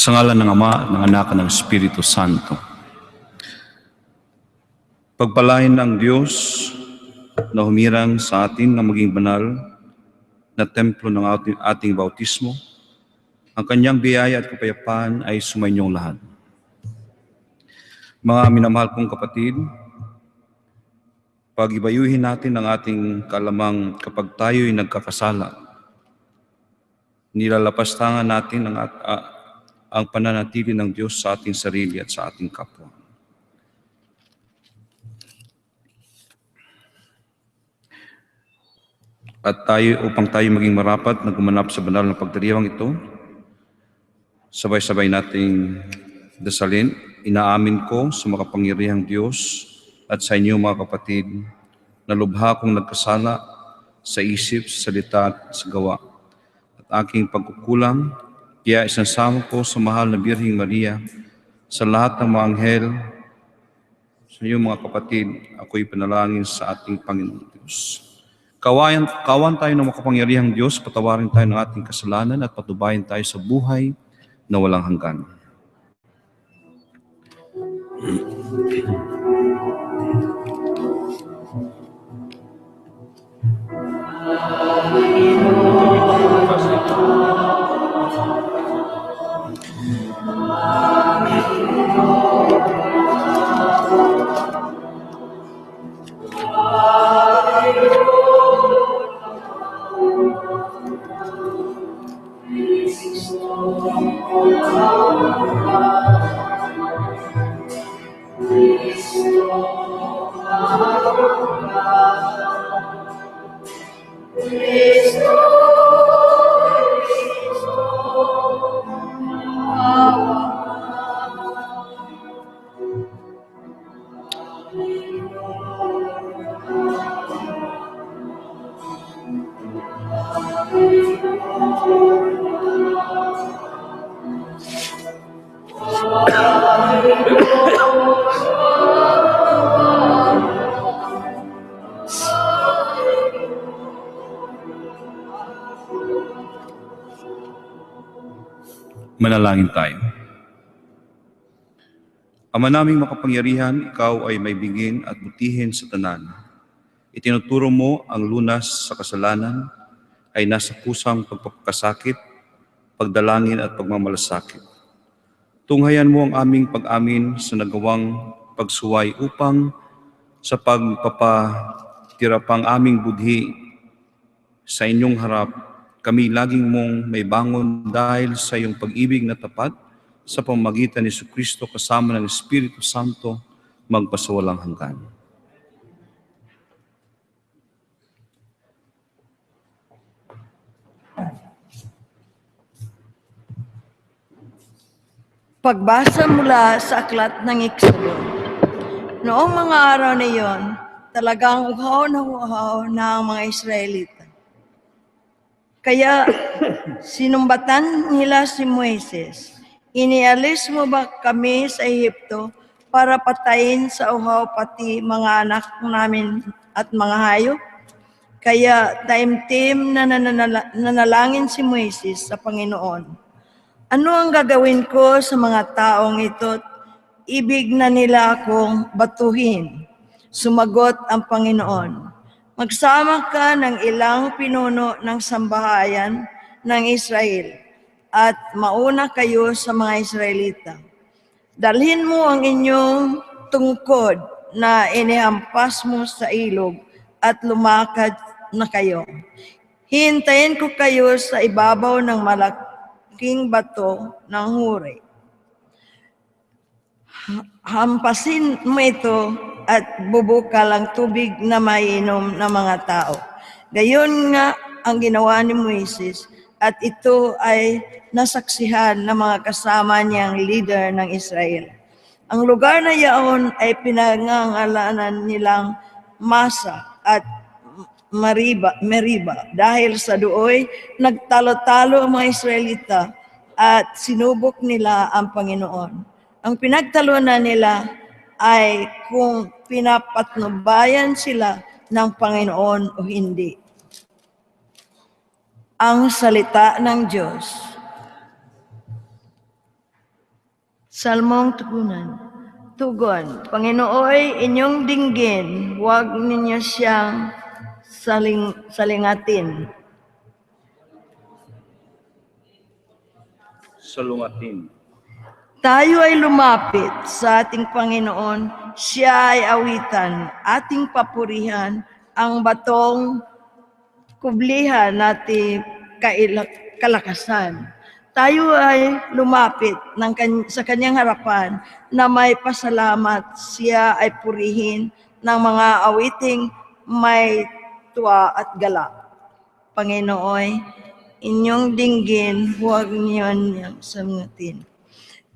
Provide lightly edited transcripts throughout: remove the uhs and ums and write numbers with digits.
Sa ngalan ng Ama, ng Anak, at ng Espiritu Santo. Pagpalain ng Diyos na humirang sa atin na maging banal na templo ng ating bautismo, ang kanyang biyaya at kapayapaan ay sumainyong lahat. Mga minamahal kong kapatid, pag-ibayuhin natin ang ating kalamang kapag tayo'y nagkakasala. Nilalapastangan natin ang pananatili ng Diyos sa ating sarili at sa ating kapwa. At upang tayo maging marapat na gumanap sa banal na pagdiriwang ito, sabay-sabay nating dasalin. Inaamin ko sa makapangyarihang Diyos at sa inyo mga kapatid na lubha kong nagkasala sa isip, sa salita at sa gawa. At aking pagkukulang, kaya isansama ko sa mahal na Birheng Maria, sa lahat ng mga anghel, sa inyo mga kapatid, ako'y panalangin sa ating Panginoon Diyos. Kawan tayo ng makapangyarihang Diyos, patawarin tayo ng ating kasalanan at patubayan tayo sa buhay na walang hanggan. Manalangin tayo. Ama naming makapangyarihan, ikaw ay may bigin at butihin sa tanan. Itinuturo mo ang lunas sa kasalanan ay nasa pusang pagpapakasakit, pagdalangin at pagmamalasakit. Tunghayan mo ang aming pag-amin sa nagawang pagsuway upang sa pagpapatirapang aming budhi sa inyong harap, kami laging mong may bangon dahil sa iyong pag-ibig na tapat sa pamamagitan ni Jesucristo kasama ng Espiritu Santo magpasawalang hanggan. Pagbasa mula sa aklat ng Eksodo. Noong mga araw na iyon, talagang uhaw na ang mga Israelita. Kaya sinumbatan nila si Moises, "Inialis mo ba kami sa Ehipto para patayin sa uhaw pati mga anak namin at mga hayop?" Kaya taimtim na nanalangin si Moises sa Panginoon, "Ano ang gagawin ko sa mga taong ito? Ibig na nila akong batuhin." Sumagot ang Panginoon, "Magsama ka ng ilang pinuno ng sambahayan ng Israel at mauna kayo sa mga Israelita. Dalhin mo ang inyong tungkod na inihampas mo sa ilog at lumakad na kayo. Hintayin ko kayo sa ibabaw ng malaking bato ng Huri. Hampasin mo ito at bubukal ang tubig na maiinom ng mga tao. Gayon nga ang ginawa ni Moises, at ito ay nasaksihan ng mga kasama niyang leader ng Israel. Ang lugar na yaon ay pinangangalanan nilang Masa at Meriba dahil sa dooy nagtalo-talo ang mga Israelita at sinubok nila ang Panginoon. Ang pinagtalunan nila ay kung pinapatnubayan sila ng Panginoon o hindi. Ang salita ng Diyos. Salmong Tugon, Panginooy, inyong dinggin, huwag ninyo siyang salingatin. Salungatin. Tayo ay lumapit sa ating Panginoon, siya ay awitan, ating papurihan, ang batong kublihan natin kalakasan. Tayo ay lumapit sa kanyang harapan na may pasalamat, siya ay purihin ng mga awiting may tuwa at galak. Panginooy, inyong dinggin, huwag niyong salingatin.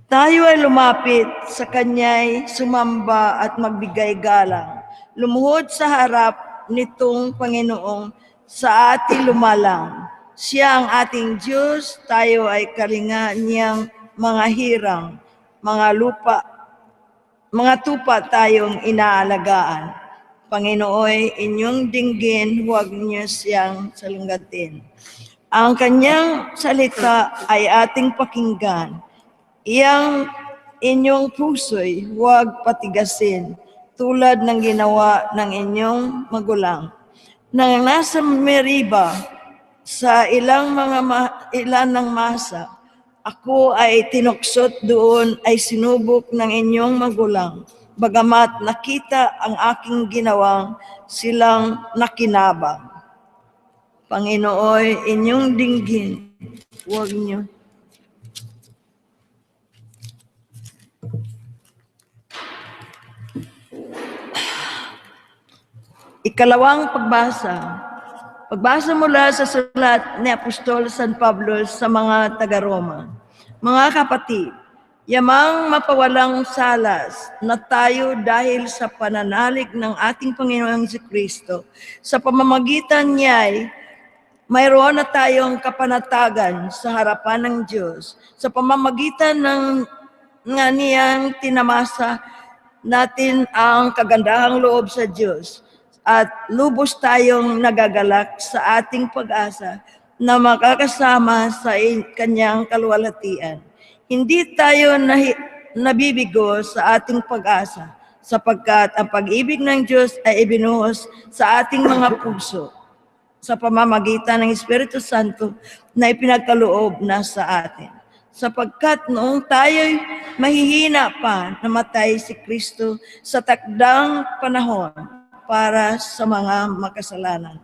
Tayo ay lumapit sa kanya'y sumamba at magbigay galang. Lumuhod sa harap nitong Panginoong sa ating lumalang. Siya ang ating Diyos, tayo ay kalinga niyang mga hirang, mga tupa tayong inaalagaan. Panginoon, inyong dinggin, huwag niyo siyang salungatin. Ang kanyang salita ay ating pakinggan. Inyong puso'y huwag patigasin, tulad ng ginawa ng inyong magulang. Nang nasa Meriba, sa ilan ng Masa, ako ay tinuksot doon ay sinubok ng inyong magulang, bagamat nakita ang aking ginawang silang nakinabang. Panginoon, inyong dinggin, huwag niyo. Ikalawang pagbasa. Pagbasa mula sa sulat ni Apostol San Pablo sa mga taga-Roma. Mga kapatid, yamang mapawalang salas na tayo dahil sa pananalig ng ating Panginoong Jesucristo. Sa pamamagitan niya'y mayroon na tayong kapanatagan sa harapan ng Diyos. Sa pamamagitan ng niyang tinamasa natin ang kagandahang loob sa Diyos. At lubos tayong nagagalak sa ating pag-asa na makakasama sa kanyang kaluwalhatian. Hindi tayo nabibigo sa ating pag-asa sapagkat ang pag-ibig ng Diyos ay ibinuhos sa ating mga puso sa pamamagitan ng Espiritu Santo na ipinagkaloob na sa atin. Sapagkat noong tayo'y mahihina pa, namatay si Kristo sa takdang panahon para sa mga makasalanan.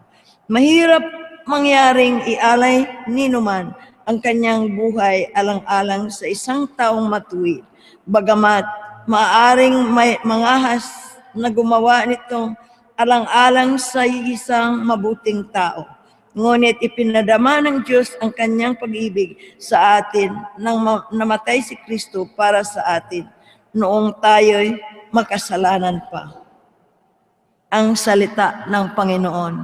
Mahirap mangyaring ialay ni numan ang kanyang buhay alang-alang sa isang taong matuwid. Bagamat maaring may mangahas na gumawa nitong alang-alang sa isang mabuting tao. Ngunit ipinadama ng Diyos ang kanyang pag-ibig sa atin nang namatay si Kristo para sa atin noong tayo'y makasalanan pa. Ang salita ng Panginoon.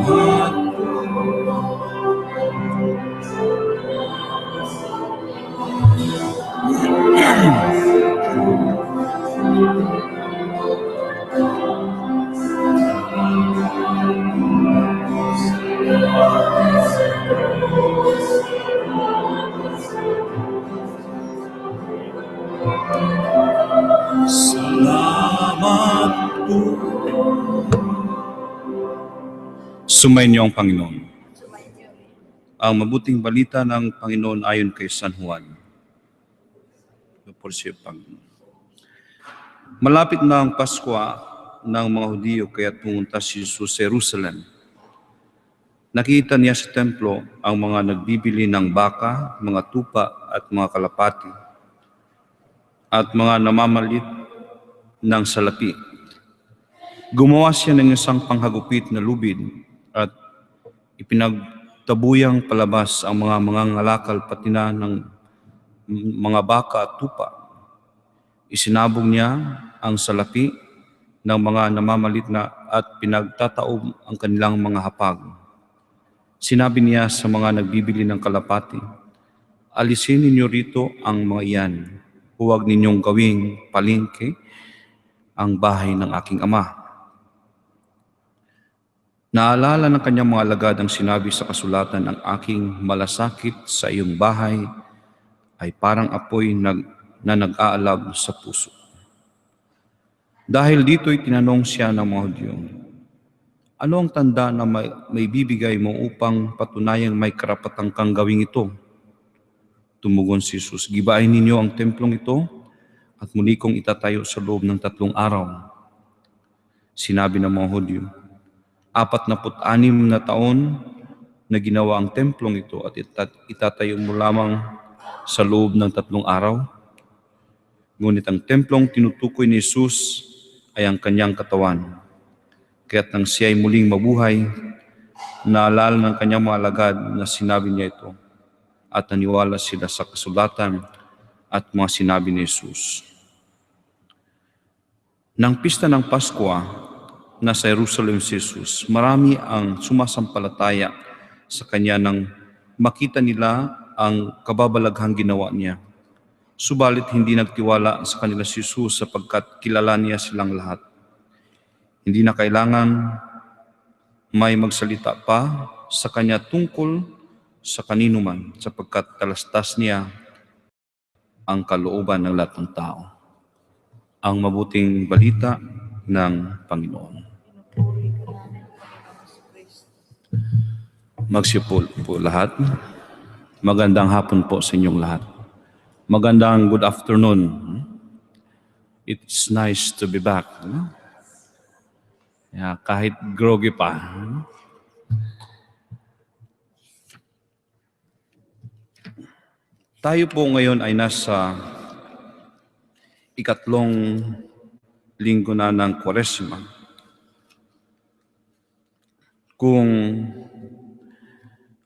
Salamat po. Sumainyo ang Panginoon. Ang mabuting balita ng Panginoon ayon kay San Juan. Por siya, Panginoon. Malapit na ang Pasko ng mga Hudyo kaya pumunta si Jesus sa Jerusalem. Nakita niya sa templo ang mga nagbibili ng baka, mga tupa at mga kalapati at mga namamalit ng salapi. Gumawa siya ng isang panghagupit na lubid at ipinagtabuyang palabas ang mga mangangalakal pati na ng mga baka at tupa. Isinabog niya ang salapi ng mga namamalit na at pinagtataob ang kanilang mga hapag. Sinabi niya sa mga nagbibili ng kalapati, alisin ninyo rito ang mga iyan. Huwag ninyong gawing palengke ang bahay ng aking ama. Naalala ng kanyang mga alagad ang sinabi sa kasulatan, ang aking malasakit sa iyong bahay ay parang apoy na nag-aalab sa puso. Dahil dito'y tinanong siya ng mga Hudyo, ano ang tanda na may bibigay mo upang patunayang may karapatan kang gawing ito? Tumugon si Jesus, gibain ninyo ang templong ito at muli kong itatayo sa loob ng 3 araw. Sinabi ng mga Hudyo, 46 na taon na ginawa ang templong ito at itatayo mo lamang sa loob ng 3 araw? Ngunit ang templong tinutukoy ni Jesus ay ang kanyang katawan. Kaya't nang siya ay muling mabuhay, naalala ng kanyang mga alagad na sinabi niya ito at naniwala sila sa kasulatan at mga sinabi ni Jesus. Nang pista ng Pasko, nasa Jerusalem si Jesus, marami ang sumasampalataya sa kanya nang makita nila ang kababalaghang ginawa niya. Subalit hindi nagtiwala sa kanila si Jesus sapagkat kilala niya silang lahat. Hindi na kailangan may magsalita pa sa kanya tungkol sa kanino man sapagkat talastas niya ang kalooban ng lahat ng tao. Ang mabuting balita ng Panginoon. Magsipo po lahat. Magandang hapon po sa inyong lahat. Magandang good afternoon. It's nice to be back. Kahit groggy pa. Tayo po ngayon ay nasa ikatlong linggo na ng Kwaresma.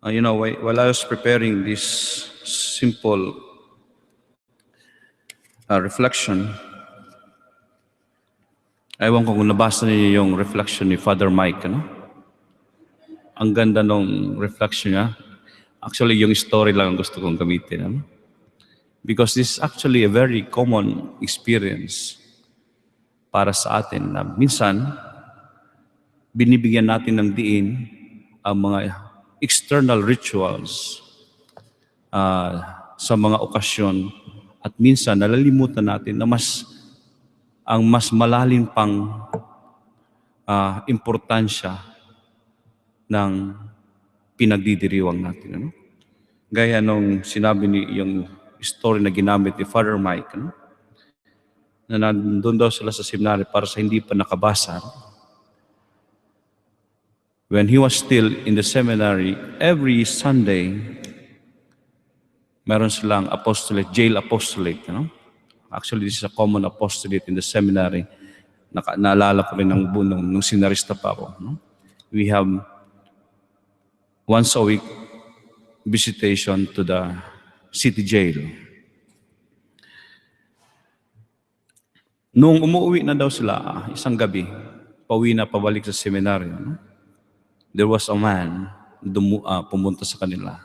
While I was preparing this simple reflection, ewan ko kung nabasa niyo yung reflection ni Father Mike, ano? Ang ganda nung reflection niya. Actually, yung story lang ang gusto kong gamitin, ano? Because this is actually a very common experience para sa atin na minsan binibigyan natin ng diin ang mga external rituals sa mga okasyon at minsan nalalimutan natin na ang mas malalim pang importansya ng pinagdidiriwang natin. Ano? Gaya nung sinabi yung story na ginamit ni Father Mike, ano? Na nandun daw sila sa seminary para sa hindi pa nakabasa. When he was still in the seminary, every Sunday, meron silang apostolate, jail apostolate. You know? Actually, this is a common apostolate in the seminary. Naalala ko rin nung sinarista pa ako. No? We have once a week visitation to the city jail. Nung umuwi na daw sila, isang gabi, pauwi na pabalik sa seminaryo. No? there was a man pumunta sa kanila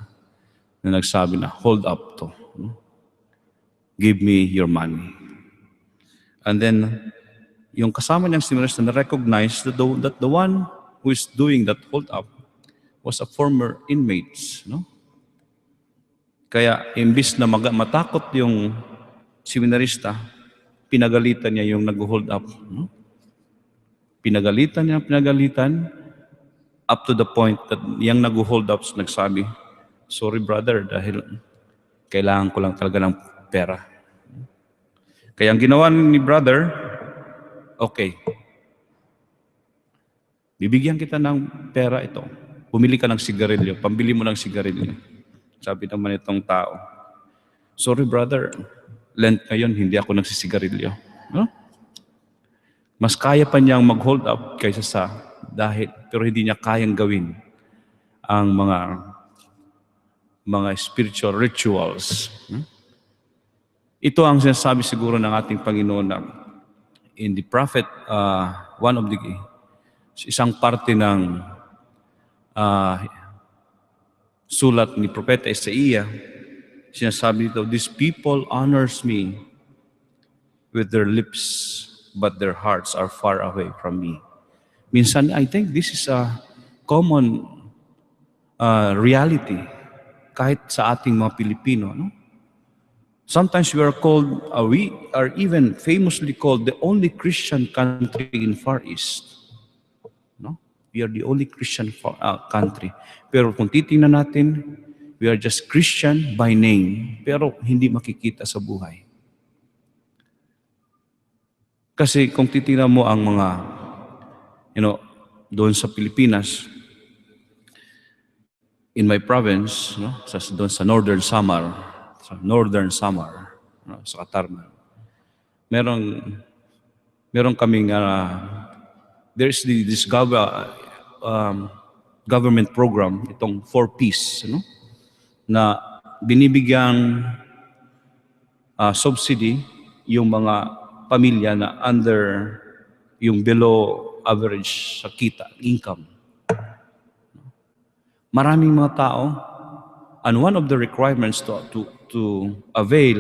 na nagsabi na, hold up to. No? Give me your money. And then, yung kasama niyang sinurista na recognize that the one who is doing that hold up was a former inmate. No? Kaya, imbis na matakot yung seminarista, pinagalitan niya yung nag-hold up. No? Pinagalitan, up to the point that yung nag-hold up nagsabi, sorry brother, dahil kailangan ko lang talaga ng pera. Kaya ang ginawa ni brother, okay, bibigyan kita ng pera ito. Bumili ka ng sigarilyo, pambili mo ng sigarilyo. Sabi naman itong tao, sorry brother, Lent ngayon, hindi ako nagsisigarilyo. No? Mas kaya pa niyang mag-hold up kaysa sa pero hindi niya kayang gawin ang mga spiritual rituals. Ito ang sinasabi siguro ng ating Panginoon na in the prophet, one of the isang parte ng sulat ni Propeta Isaiah, sinasabi dito, these people honors me with their lips, but their hearts are far away from me. Minsan, I think this is a common reality kahit sa ating mga Pilipino. No? Sometimes we are even famously called the only Christian country in Far East. No? We are the only Christian country. Pero kung titingnan natin, we are just Christian by name, pero hindi makikita sa buhay. Kasi kung titingnan mo ang mga, doon sa Pilipinas, in my province, doon sa Northern Samar, sa Katarman, meron kaming, there's this government program, itong 4Ps, na binibigyan subsidy yung mga pamilya na under yung below average sa kita, income. Maraming mga tao, and one of the requirements to avail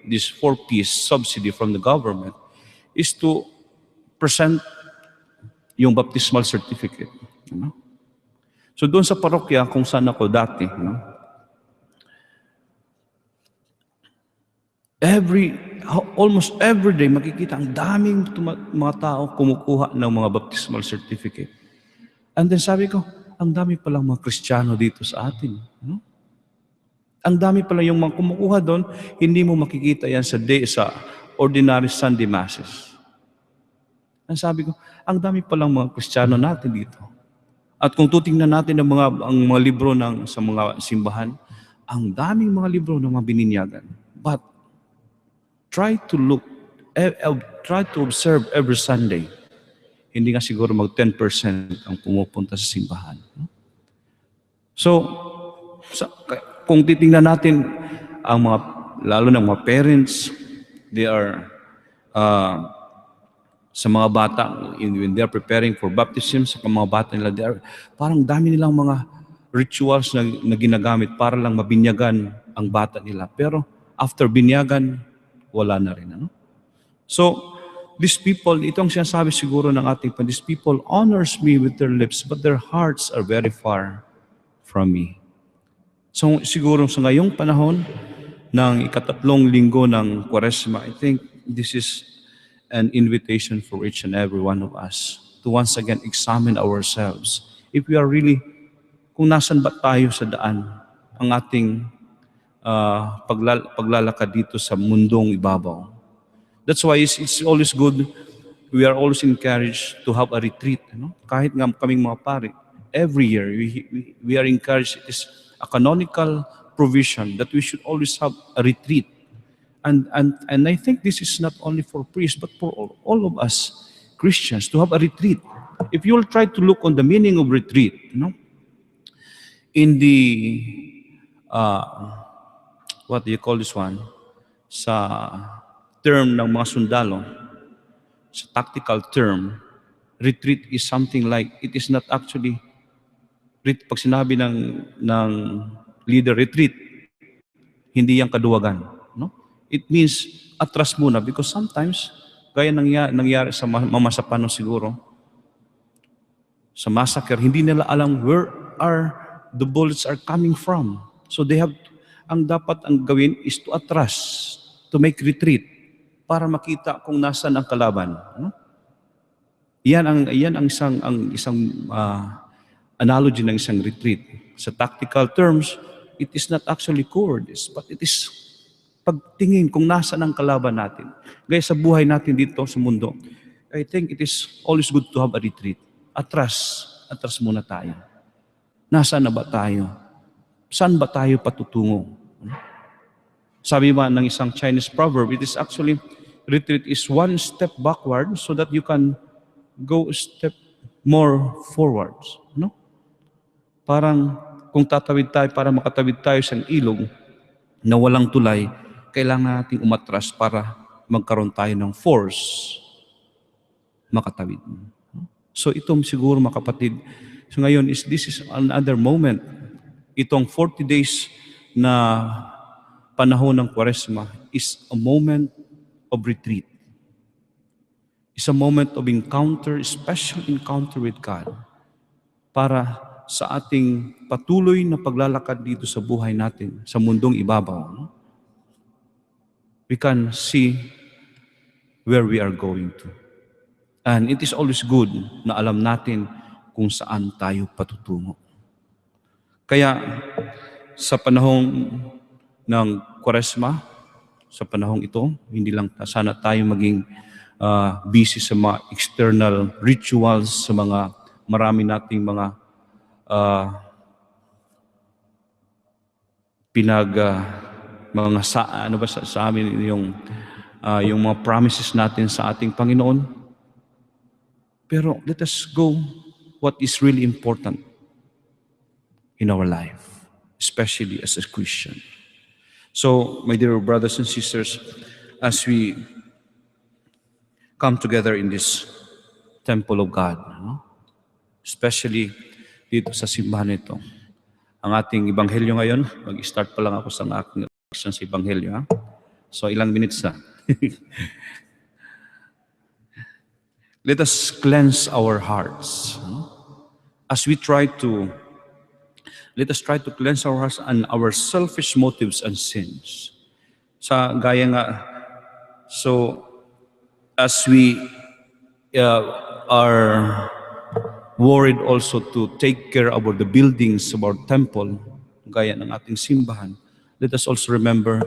this 4Ps subsidy from the government is to present yung baptismal certificate. So doon sa parokya kung saan ako dati, almost every day makikita ang daming mga tao kumukuha ng mga baptismal certificate. And then sabi ko, ang dami palang mga Kristiyano dito sa atin. Ang dami pala yung mga kumukuha doon, hindi mo makikita yan sa ordinary Sunday masses. Ang sabi ko, ang dami palang mga Kristiyano natin dito. At kung tutingnan natin ang mga libro sa mga simbahan, ang daming mga libro ng mga bininyagan. But try to observe every Sunday. Hindi nga siguro 10% ang pumupunta sa simbahan. So, kung titingnan natin ang lalo ng mga parents, they are sa mga bata, when they are preparing for baptism, sa mga bata nila, parang dami nilang mga rituals na ginagamit para lang mabinyagan ang bata nila. Pero after binyagan, wala na rin. So, these people, ito ang sinasabi siguro ng ating these people honors me with their lips, but their hearts are very far from me. So, siguro sa ngayong panahon ng ikatatlong linggo ng Kwaresma, I think this is an invitation for each and every one of us to once again examine ourselves. If we are really, kung nasan ba tayo sa daan, ang ating paglalakad dito sa mundong ibabaw. That's why it's always good, we are always encouraged to have a retreat. Kahit nga kaming mga pari, every year we are encouraged, it is a canonical provision that we should always have a retreat. And I think this is not only for priests, but for all of us Christians to have a retreat. If you will try to look on the meaning of retreat, in the what do you call this one? Sa term ng mga sundalo, sa tactical term, retreat is something like, it is not actually Pag sinabi ng leader retreat, hindi yan kaduwagan. No? It means atras muna because sometimes, gaya nangyari sa Mama Sapano siguro, sa massacre, hindi nila alam where are the bullets are coming from. So ang dapat ang gawin is to atras, to make retreat, para makita kung nasaan ang kalaban. No? Yan ang isang analogy ng isang retreat. Sa tactical terms, it is not actually cowardice, but it is pagtingin kung nasaan ang kalaban natin. Gaya sa buhay natin dito sa mundo, I think it is always good to have a retreat. Atras muna tayo. Nasaan na ba tayo? Saan ba tayo patutungo? Sabi ba ng isang Chinese proverb, it is actually, retreat is one step backward so that you can go a step more forwards. No? Parang kung tatawid tayo, para makatawid tayo sa ilog na walang tulay, kailangan nating umatras para magkaroon tayo ng force makatawid. So itong siguro mga kapatid, so ngayon this is another moment. Itong 40 days na panahon ng Kwaresma is a moment of retreat. It's a moment of encounter, special encounter with God, para sa ating patuloy na paglalakad dito sa buhay natin, sa mundong ibabaw, we can see where we are going to. And it is always good na alam natin kung saan tayo patutungo. Kaya sa panahong ng Kwaresma, sa panahong ito, hindi lang sana tayo maging busy sa mga external rituals, sa mga marami nating mga sa amin yung mga promises natin sa ating Panginoon. Pero let us go what is really important in our life, especially as a Christian. So, my dear brothers and sisters, as we come together in this temple of God, especially dito sa simbahan ito, ang ating ebanghelyo ngayon, mag-start pa lang ako sa aking action sa ebanghelyo. Ha? So, ilang minutes na. Let us cleanse our hearts. Let us try to cleanse our hearts and our selfish motives and sins. Sa gaya nga, so as we are worried also to take care about the buildings of our temple, gaya ng ating simbahan, let us also remember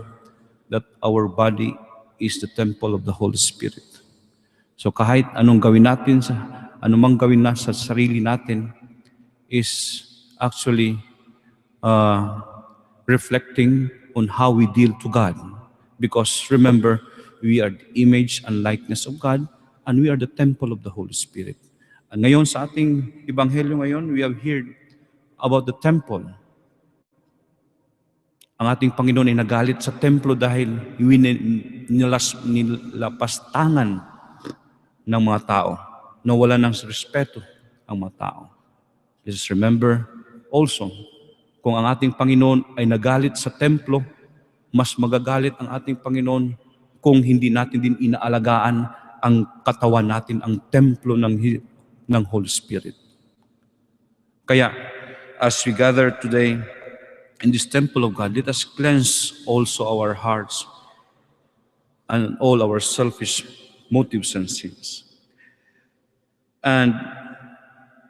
that our body is the temple of the Holy Spirit. So kahit anumang gawin na sa sarili natin is actually reflecting on how we deal to God. Because remember, we are the image and likeness of God, and we are the temple of the Holy Spirit. And ngayon sa ating ebanghelyo ngayon, we have heard about the temple. Ang ating Panginoon ay nagalit sa templo dahil nilapastangan ng mga tao, na wala ng respeto ang mga tao. Let us remember also, kung ang ating Panginoon ay nagalit sa templo, mas magagalit ang ating Panginoon kung hindi natin din inaalagaan ang katawan natin, ang templo ng Holy Spirit. Kaya, as we gather today in this temple of God, let us cleanse also our hearts and all our selfish motives and sins. And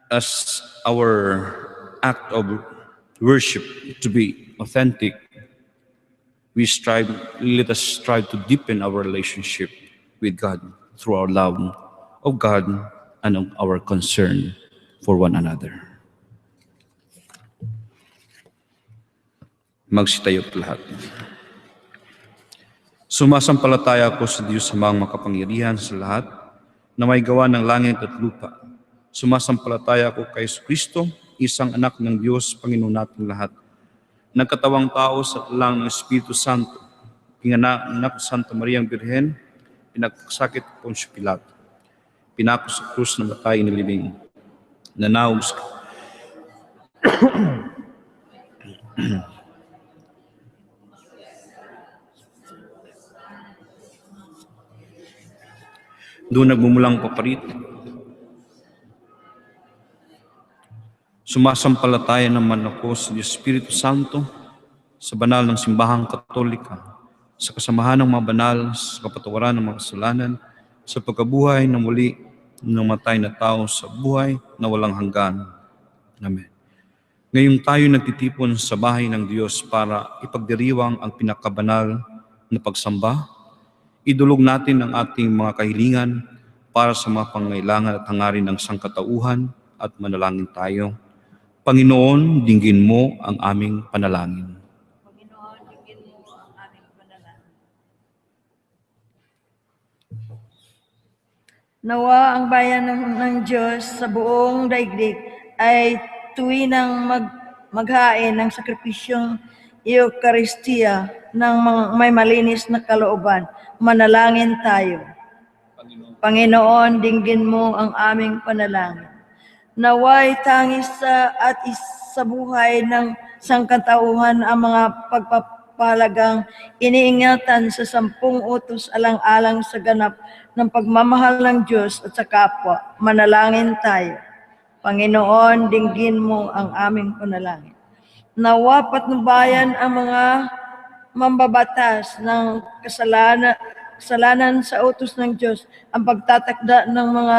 as our act of worship to be authentic, let us strive to deepen our relationship with God through our love of God and of our concern for one another. Magsitayo po lahat. Sumasampalataya ako sa Diyos Amang makapangyarihan sa lahat, na may gawa ng langit at lupa. Sumasampalataya ako kay Kristo, isang anak ng Diyos, Panginoon natin lahat. Nagkatawang tao sa lang ng Espiritu Santo, pinganak Santa Mariang Birhen, pinagsakit ko Poncio Pilato, pinako sa krus na matay inilibing, nanawag Doon nagmumulang paparit. Sumasampalataya naman ako sa Espiritu Santo, sa banal ng simbahang katolika, sa kasamahan ng mga banal, sa kapatawaran ng mga kasalanan, sa pagkabuhay na muli ng matay na tao sa buhay na walang hanggan. Amen. Ngayong tayo nagtitipon sa bahay ng Diyos para ipagdiriwang ang pinakabanal na pagsamba, idulog natin ang ating mga kahilingan para sa mga pangailangan at hangarin ng sangkatauhan at manalangin tayo. Panginoon, dinggin mo ang aming panalangin. Panginoon, dinggin mo ang aming panalangin. Nawa ang bayan ng Diyos sa buong daigdig ay tuwinang maghain ng sakripisyong Eukaristiya ng may malinis na kalooban. Manalangin tayo. Panginoon, dinggin mo ang aming panalangin. Naway tangis at sa buhay ng sangkatauhan ang mga pagpapahalagang iniingatan sa 10 utos alang-alang sa ganap ng pagmamahal ng Diyos at sa kapwa. Manalangin tayo. Panginoon, dinggin mo ang aming panalangin. Nawa patnubayan ang mga mambabatas ng kasalanan sa utos ng Diyos, ang pagtatakda ng mga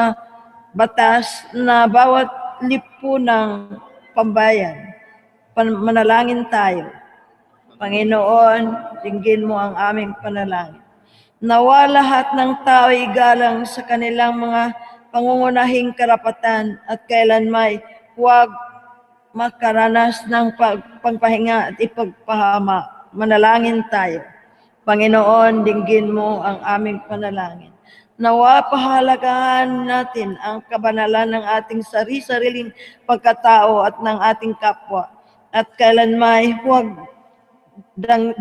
batas na bawat lipunang pambayan. Manalangin tayo. Panginoon, dinggin mo ang aming panalangin. Nawa lahat ng tao igalang sa kanilang mga pangungunahing karapatan at kailanmay huwag makaranas ng pagpahinga at ipagpahama. Manalangin tayo. Panginoon, dinggin mo ang aming panalangin. Nawa pahalagahan natin ang kabanalan ng ating sariling pagkatao at ng ating kapwa. At kailanmay huwag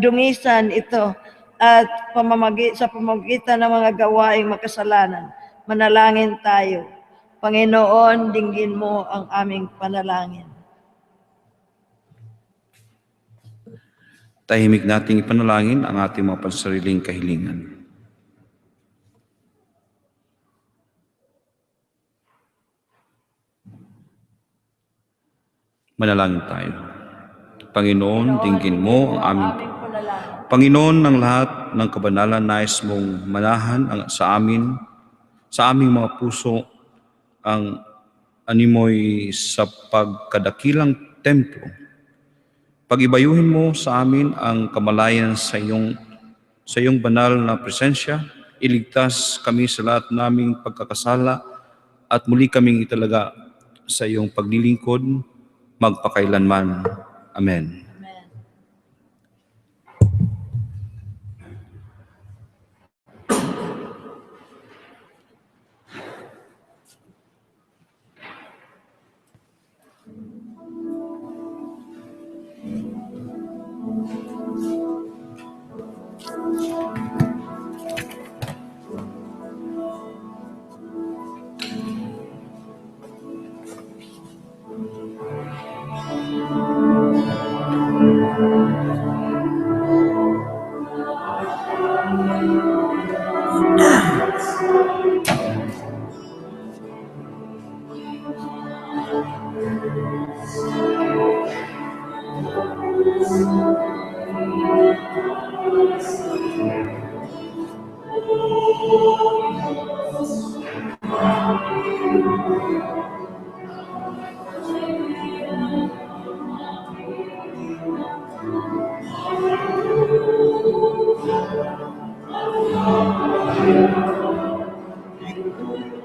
dungisan ito at sa pamamagitan ng mga gawaing makasalanan. Manalangin tayo. Panginoon, dinggin mo ang aming panalangin. Tahimik nating ipanalangin ang ating mga pansariling kahilingan. Manalangin tayo. Panginoon, dinggin mo ang aming panalangin. Panginoon ng lahat ng kabanalan, nais mong manahan sa aming mga puso ang animoy sa pagkadakilang templo. Pag-ibayuhin mo sa amin ang kamalayan sa iyong banal na presensya, iligtas kami sa lahat naming pagkakasala at muli kaming italaga sa iyong paglilingkod magpakailanman. Amen.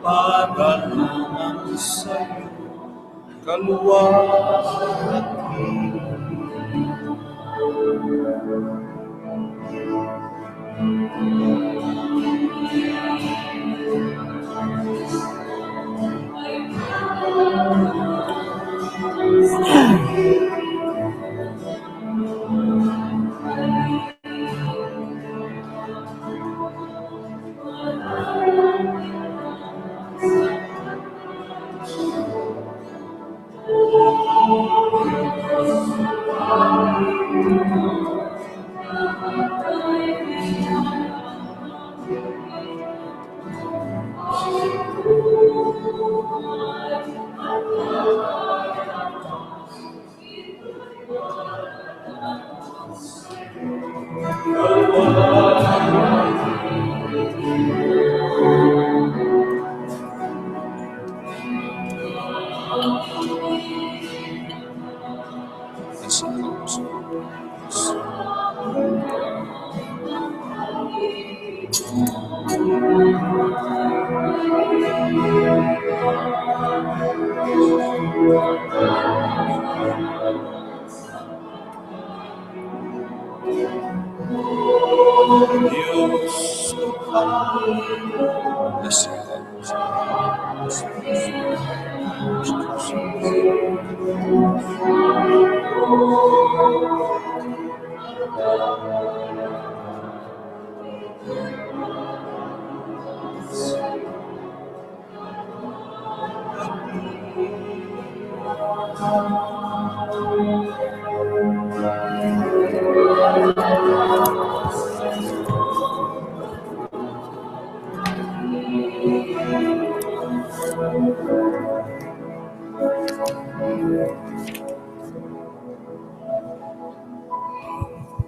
Pagalaman sa'yo, kaluwalhati. Bless you,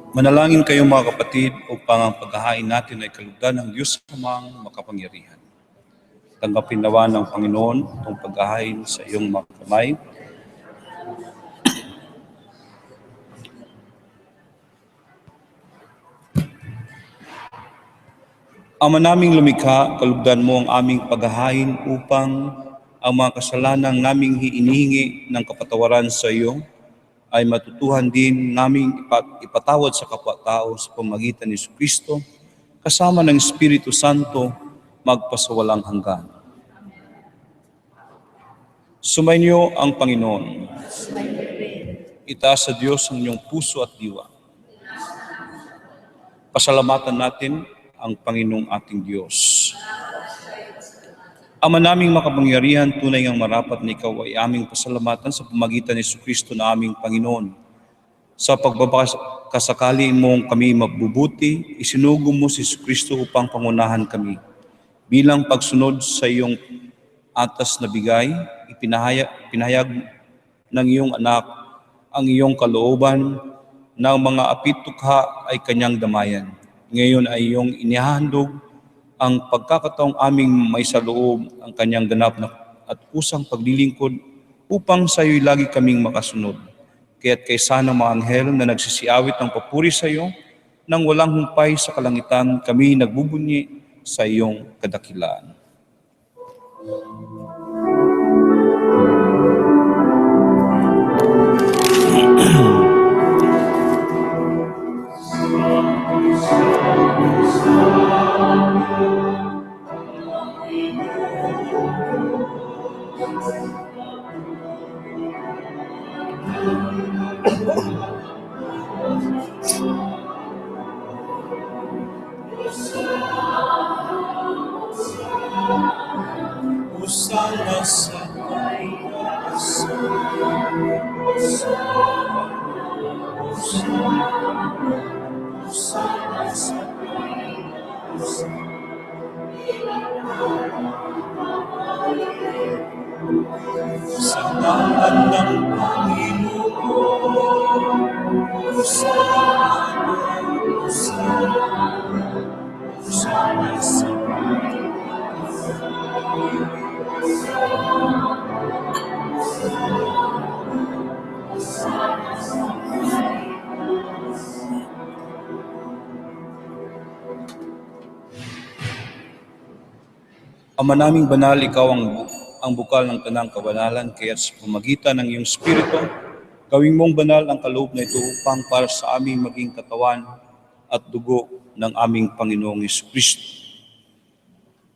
Manalangin kayo mga kapatid upang ang paghahain natin ay kalugdan ng Diyos Amang makapangyarihan. Tanggapin nawa ng Panginoon itong paghahain sa iyong mga kamay. Ama naming lumikha, kalugdan mo ang aming paghahain upang ang mga kasalanang naming inihingi ng kapatawaran sa iyo ay matutuhan din naming ipatawad sa kapwa-tao sa pamagitan ni Kristo kasama ng Espiritu Santo magpasawalang hanggan. Sumainyo ang Panginoon. Itaas sa Diyos ang inyong puso at diwa. Pasalamatan natin ang Panginoong ating Diyos. Ama naming makapangyarihan, tunay ngang marapat na ikaw ay aming pasalamatan sa pamagitan ni Kristo na aming Panginoon. Sa pagbabakasakali mong kami mabubuti, isinugo mo si Kristo upang pangunahan kami. Bilang pagsunod sa iyong atas na bigay, ipinahayag ng iyong anak ang iyong kalooban na ang mga apitukha ay kanyang damayan. Ngayon ay iyong inihahandog ang pagkakataong aming may sa loob ang kanyang ganap na at kusang paglilingkod upang sa iyo'y lagi kaming makasunod. Kaya't kaysa ng mga anghel na nagsisiawit ng papuri sa iyo, nang walang humpay sa kalangitan, kami nagbubunyi sa iyong kadakilaan. Usana sa ngalan ng Panginoon, Usana sa Ama naming banal, ikaw ang bukal ng tanang kabanalan, kaya sa pamagitan ng iyong Espiritu, gawing mong banal ang kaloob na ito upang para sa aming maging katawan at dugo ng aming Panginoong Kristo.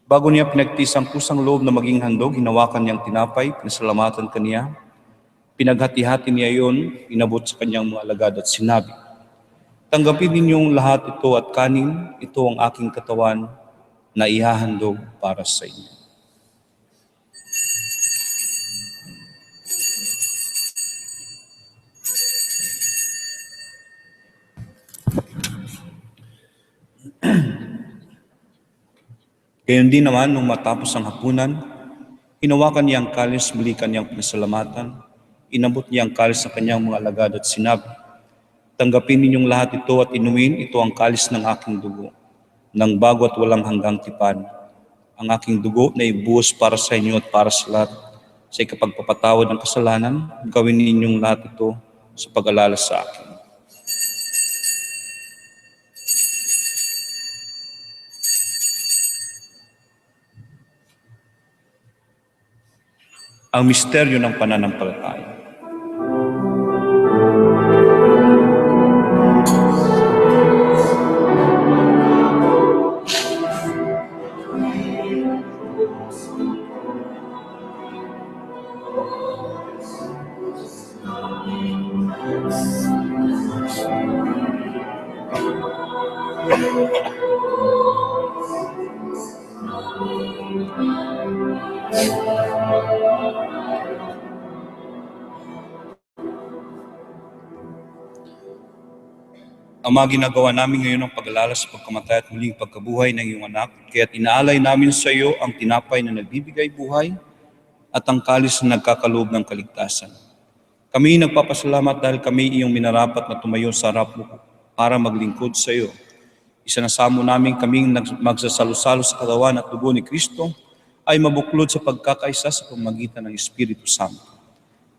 Bago niya pinagtis ang kusang loob na maging handog, hinawakan niyang tinapay, pinasalamatan kaniya, pinaghati-hati niya iyon, inabot sa kanyang mga alagad at sinabi, "Tanggapin ninyong lahat ito at kanin, ito ang aking katawan na ihahandog para sa inyo." Gayon din naman, nung matapos ang hapunan, hinawakan niya ang kalis, muli kanyang pinasalamatan, inabot niya ang kalis sa kanyang mga alagad at sinabi, "Tanggapin ninyong lahat ito at inumin, ito ang kalis ng aking dugo, ng bago at walang hanggang tipan. Ang aking dugo na ibuhos para sa inyo at para sa lahat, sa ikapagpapatawad ng kasalanan, gawin ninyong lahat ito sa pag-alala sa akin." Ang misteryo ng pananampalataya. Ang mga ginagawa namin ngayon ng pag-alala sa pagkamatay at muling pagkabuhay ng iyong anak, kaya't inaalay namin sa iyo ang tinapay na nagbibigay buhay at ang kalis na nagkakaloob ng kaligtasan. Kami nagpapasalamat dahil kami iyong minarapat na tumayo sa harap mo para maglingkod sa iyo. Isinasamo namin kaming magsasalo-salo sa katawan at dugo ni Kristo ay mabuklod sa pagkakaisa sa pamamagitan ng Espiritu Santo.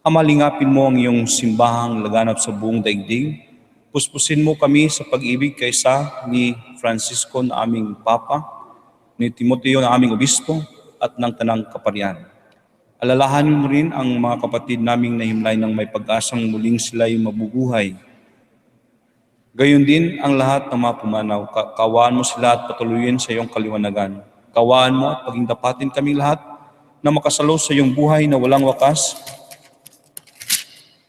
Amalingapin mo ang iyong simbahang laganap sa buong daigdig. Puspusin mo kami sa pag-ibig kaysa ni Francisco na aming Papa, ni Timoteo na aming Obispo, at ng Tanang Kaparian. Alalahanin mo rin ang mga kapatid naming nahimlay ng may pag-asang muling sila'y mabubuhay. Gayon din ang lahat ng mga pumanaw. Kawaan mo sila at patuloyin sa iyong kaliwanagan. Kawaan mo at paging dapatin kaming lahat na makasalo sa iyong buhay na walang wakas,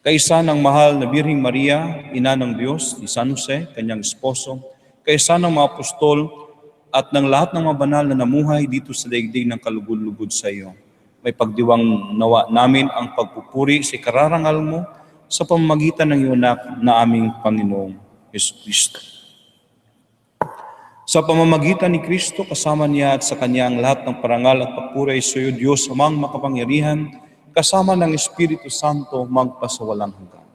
kaisa ng mahal na Birheng Maria, Ina ng Diyos, ni San Jose, kanyang esposo, kaisa ng mga apostol at ng lahat ng mga banal na namuhay dito sa daigdig ng kalugod-lugod sa iyo. May pagdiwang nawa namin ang pagpupuri sa ikararangal mo sa pamamagitan ng iyong anak na aming Panginoong Yesu Kristo. Sa pamamagitan ni Kristo, kasama niya at sa kanya ang lahat ng parangal at papuri sa iyo, Diyos, amang makapangyarihan, kasama ng Espiritu Santo magpasawalang hanggan.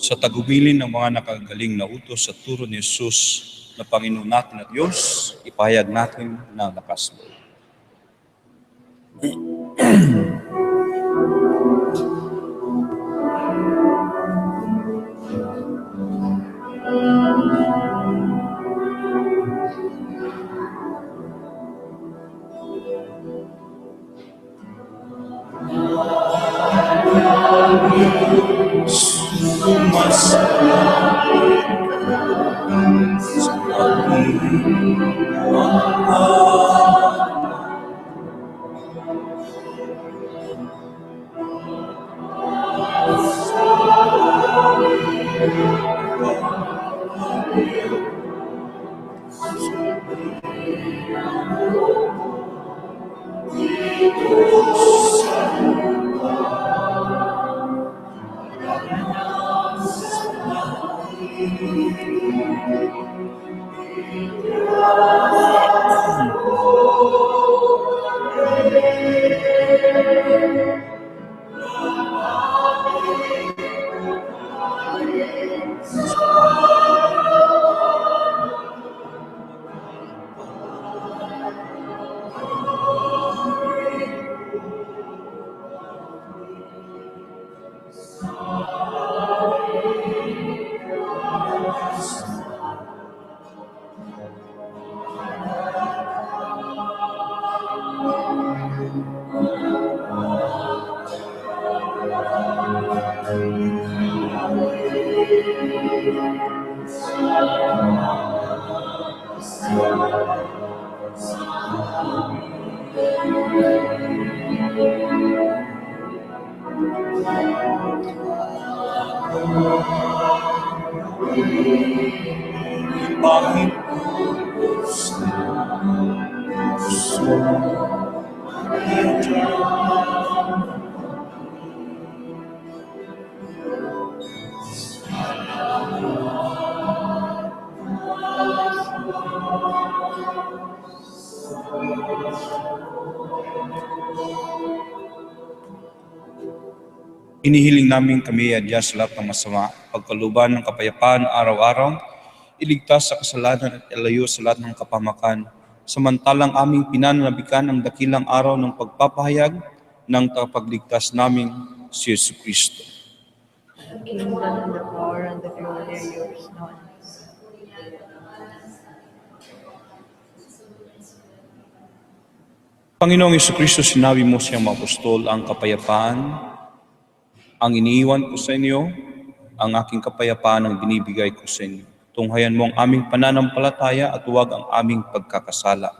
Sa tagubilin ng mga nakagaling na utos sa turo ni Jesus na Panginoon natin at Diyos, ipahayag natin na lakas mo. Inihiling namin kami adya sa lahat ng masama, pagkaluban ng kapayapaan araw-araw, iligtas sa kasalanan at ilayo sa lahat ng kapamakan, samantalang aming pinananabikan ang dakilang araw ng pagpapahayag ng tagapagligtas naming si Yesu Kristo. The kingdom and the power and the glory are yours now. Panginoong Yesu Kristo, sinabi mo sa iyong mga apostol, ang kapayapaan ang iniiwan ko sa inyo, ang aking kapayapaan ang binibigay ko sa inyo. Tunghayan mo ang aming pananampalataya at huwag ang aming pagkakasala.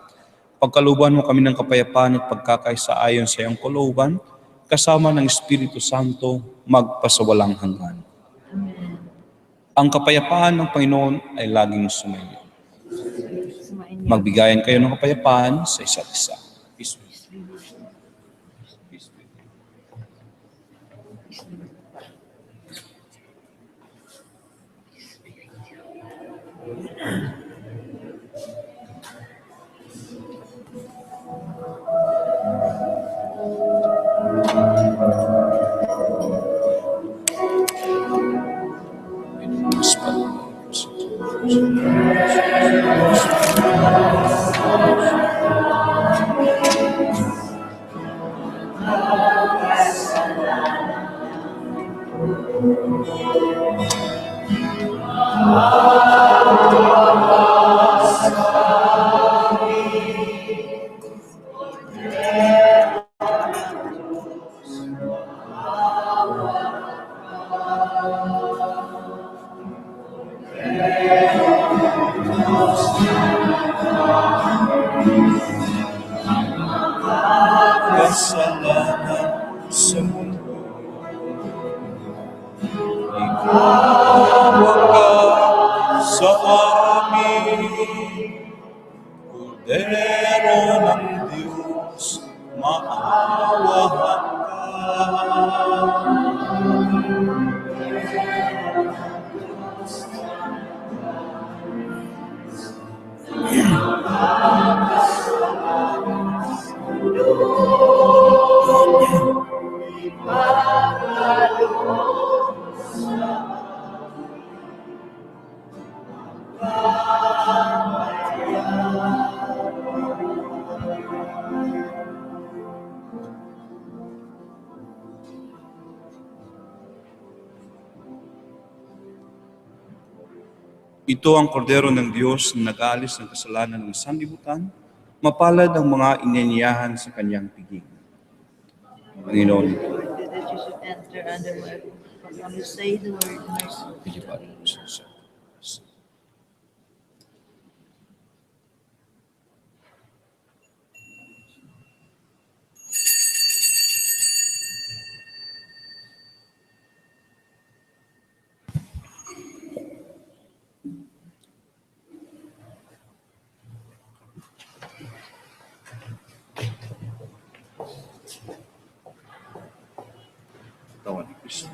Pagkalooban mo kami ng kapayapaan at pagkakaisa ayon sa iyong kalooban, kasama ng Espiritu Santo, magpasawalang hanggan. Amen. Ang kapayapaan ng Panginoon ay laging sumainyo. Sumain niyo. Magbigayan kayo ng kapayapaan sa isa't isa. Peace be with you. Peace be with you. Kasalanan sa mundo, ikaw sa amin. Kordero ng Diyos, maawahan ka. Ito ang kordero ng Diyos na nag-aalis ng kasalanan ng sanlibutan, mapalad ang mga inanyayahan sa kanyang piging. Panginoon, Lord, that you should enter under my roof. When you say the word, my soul shall be. Katawan ni Kristo.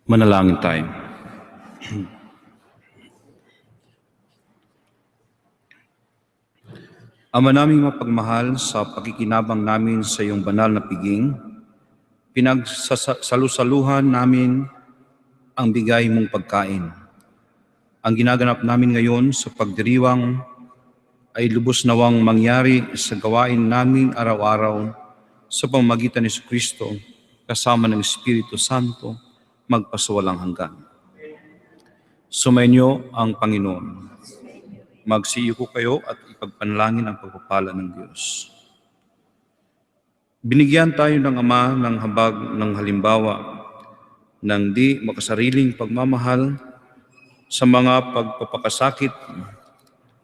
Manalangin tayo. Ama naming mapagmahal, sa pakikinabang namin sa iyong banal na piging, pinagsalusaluhan namin ang bigay mong pagkain. Ang ginaganap namin ngayon sa pagdiriwang ay lubos nawang mangyari sa gawain namin araw-araw sa pamamagitan ni Kristo kasama ng Espiritu Santo magpasawalang hanggan. Sumainyo ang Panginoon. Magsiyo ko kayo at ipagpanalangin ang pagpapala ng Diyos. Binigyan tayo ng Ama ng habag ng halimbawa ng di makasariling pagmamahal sa mga pagpapakasakit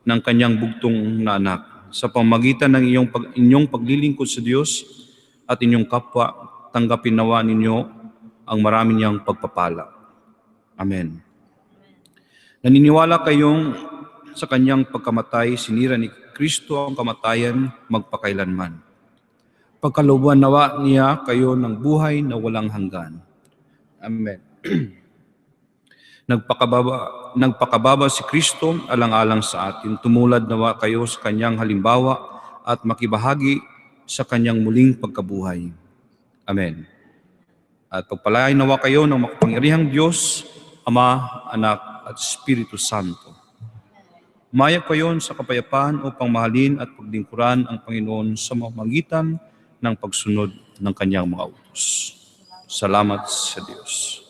ng kanyang bugtong na anak sa pamamagitan ng inyong paglilingkod sa Diyos at inyong kapwa, tanggapin nawa ninyo ang marami niyang pagpapala. Amen. Naniniwala kayong sa kanyang pagkamatay, sinira ni Kristo ang kamatayan magpakailanman. Pagkalooban nawa niya kayo ng buhay na walang hanggan. Amen. Nagpakababa si Kristo alang-alang sa atin. Tumulad nawa kayo sa kanyang halimbawa at makibahagi sa kanyang muling pagkabuhay. Amen. At pagpalain nawa kayo ng makapangyarihang Diyos, Ama, Anak, at Espiritu Santo. Maya kayo sa kapayapaan upang mahalin at paglingkuran ang Panginoon sa mamagitan ng pagsunod ng kanyang mga utos. Salamat sa Diyos.